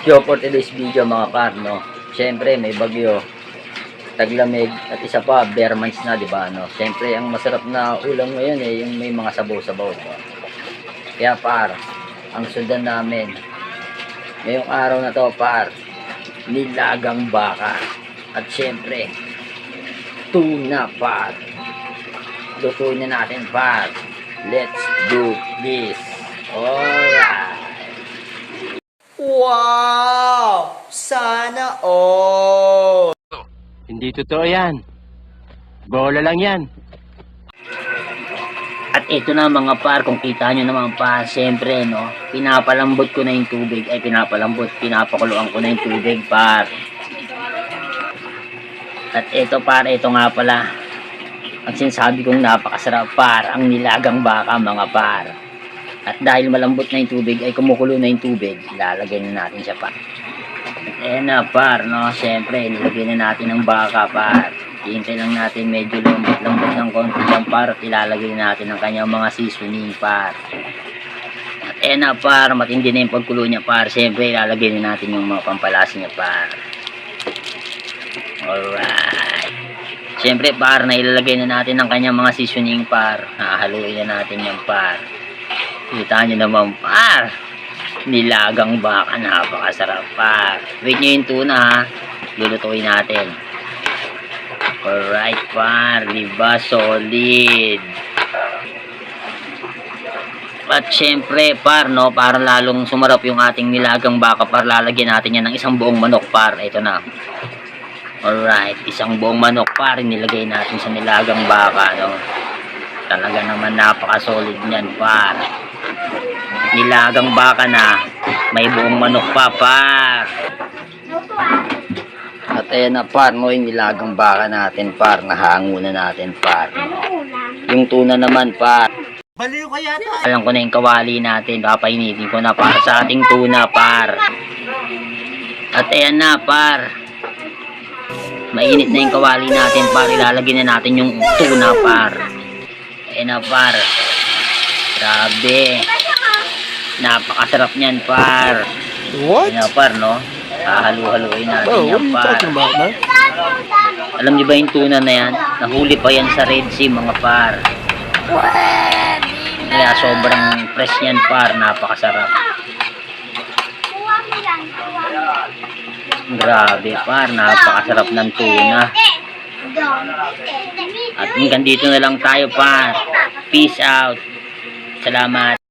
Yo, for today's video mga par, no? Siyempre, may bagyo, taglamig, at isa pa, bare months na, di ba, no? Siyempre, ang masarap na ulam ngayon, yung may mga sabaw-sabaw, diba? Kaya par, ang sundan namin, ngayong araw na to, par, nilagang baka. At siyempre, tuna, par. Lutuin na natin, par. Let's do this. Alright. Wow! Sana all! Hindi totoo yan. Bola lang yan. At ito na mga par, kung kita nyo naman par, siyempre no, pinapalambot ko na yung tubig, pinapakuluan ko na yung tubig par. At ito par, ito nga pala, ang sinasabi kong napakasarap par, ang nilagang baka mga par. At dahil malambot na yung tubig, ay kumukulo na yung tubig, ilalagay na natin siya par. At ayan na par, no, siyempre, nilagay na natin ang baka par. Hintay lang natin medyo lambot ng konti lang par, at ilalagay na natin ang kanyang mga seasoning par. At ayan na par, matindi na yung pagkulo niya par, siyempre ilalagay na natin yung mga pampalasa niya par. Alright. Siyempre par, na ilalagay na natin ang kanyang mga seasoning par, hahaluin na natin yan par. Kita nyo naman par, nilagang baka, napakasarap par. Wait nyo yung tuna ha, lulutuin natin. Alright par, diba solid. At syempre par, no, para lalong sumarap yung ating nilagang baka par, lalagyan natin yan ng isang buong manok par. Ito na. Alright, isang buong manok par, nilagay natin sa nilagang baka, no. Talaga naman napaka-solid niyan par. Nilagang baka na may buong manok pa par. At ayan na par, no, yung nilagang baka natin par, nahango na natin par. Yung tuna naman par, Baliw ka yata! alam ko na yung kawali natin, papainitin ko na para sa ating tuna par. At ayan na par, mainit na yung kawali natin par, ilalagay na natin yung tuna par. Ayan na par, grabe, napakasarap niyan par. What? Ayan na par, no, hahalu-haluin natin Bro, what yan are you par. talking about, man? Alam niyo ba yung tuna na yan, nahuli pa yan sa Red Sea mga par. Kaya sobrang fresh yan par, napakasarap. Grabe par, napakasarap ng tuna. At hanggang dito na lang tayo par. Peace out. Salamat.